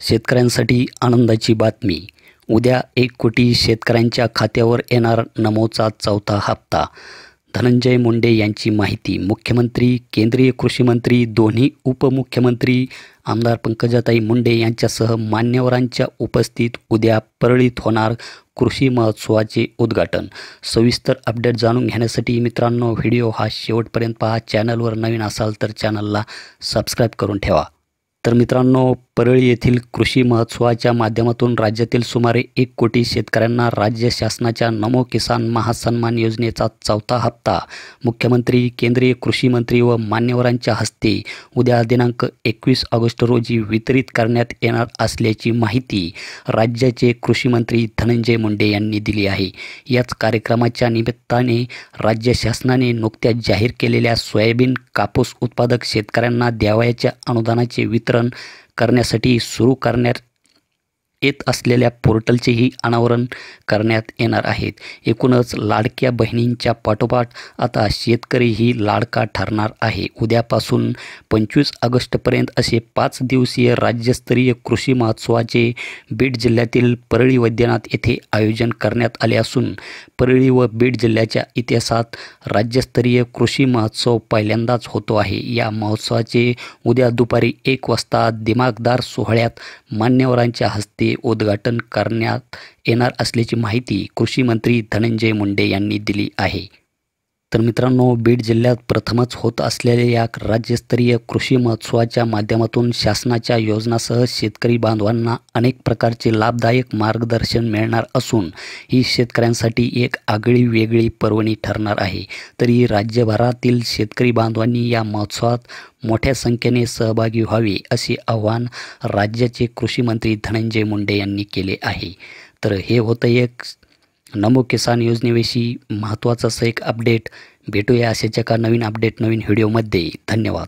शेतकऱ्यांसाठी आनंदाची बातमी। उद्या 1 कोटी शेतकऱ्यांच्या खात्यावर येणार नमोचा चौथा हप्ता। धनंजय मुंडे यांची माहिती। मुख्यमंत्री, केंद्रीय कृषी मंत्री, दोन्ही उपमुख्यमंत्री आमदार पंकजाताई मुंडे यांच्यासह मान्यवरांच्या उपस्थितीत उद्या परळीत होणार कृषी महोत्सवाचे उद्घाटन। सविस्तर अपडेट जाणून घेण्यासाठी मित्रांनो व्हिडिओ हा शेवटपर्यंत पहा। चॅनलवर नवीन असाल तर चॅनलला सबस्क्राईब करून ठेवा। तर मित्रांनो, परळी येथील कृषी महोत्सवाच्या माध्यमातून राज्यातील सुमारे 1 कोटी शेतकऱ्यांना राज्य शासनाच्या नमो किसान महासन्मान योजनेचा चौथा हप्ता मुख्यमंत्री, केंद्रीय कृषी मंत्री व मान्यवरांच्या हस्ते उद्या दिनांक 21 ऑगस्ट रोजी वितरित करण्यात येणार असल्याची माहिती राज्याचे कृषी मंत्री धनंजय मुंडे यांनी दिली आहे। याच कार्यक्रमाच्या निमित्ताने राज्य शासनाने नुकत्याच जाहीर केलेल्या सोयाबीन कापूस उत्पादक शेतकऱ्यांना द्यावयाच्या अनुदानाचे वितरण करण्यासाठी सुरू करण्यात येत असलेल्या पोर्टलचेही अनावरण करण्यात येणार आहेत। एकूणच लाडक्या बहिणींच्या पाठोपाठ आता शेतकरीही लाडका ठरणार आहे। उद्यापासून 25 ऑगस्टपर्यंत असे 5 दिवसीय राज्यस्तरीय कृषी महोत्सवाचे बीड जिल्ह्यातील परळी वैद्यनाथ येथे आयोजन करण्यात आले असून परळी व बीड जिल्ह्याच्या इतिहासात राज्यस्तरीय कृषी महोत्सव पहिल्यांदाच होतो आहे। या महोत्सवाचे उद्या दुपारी 1 वाजता दिमाखदार सोहळ्यात मान्यवरांच्या हस्ते उद्घाटन करण्यात येणार असल्याची माहिती कृषी मंत्री धनंजय मुंडे यांनी दिली आहे। तर मित्रांनो, बीड जिल्ह्यात प्रथमच होत असलेल्या या राज्यस्तरीय कृषी महोत्सवाच्या माध्यमातून शासनाच्या योजनांसह शेतकरी बांधवांना अनेक प्रकारचे लाभदायक मार्गदर्शन मिळणार असून ही शेतकऱ्यांसाठी एक आगळी वेगळी पर्वणी ठरणार आहे। तरी राज्यभरातील शेतकरी बांधवांनी या महोत्सवात मोठ्या संख्येने सहभागी व्हावे असे आवाहन राज्याचे कृषी मंत्री धनंजय मुंडे यांनी केले आहे। तर हे होतं एक नमो किसान योजनेविषयी महत्त्वाचं असं एक अपडेट। भेटूया अशाच एका नवीन अपडेट नवीन व्हिडिओमध्ये। धन्यवाद।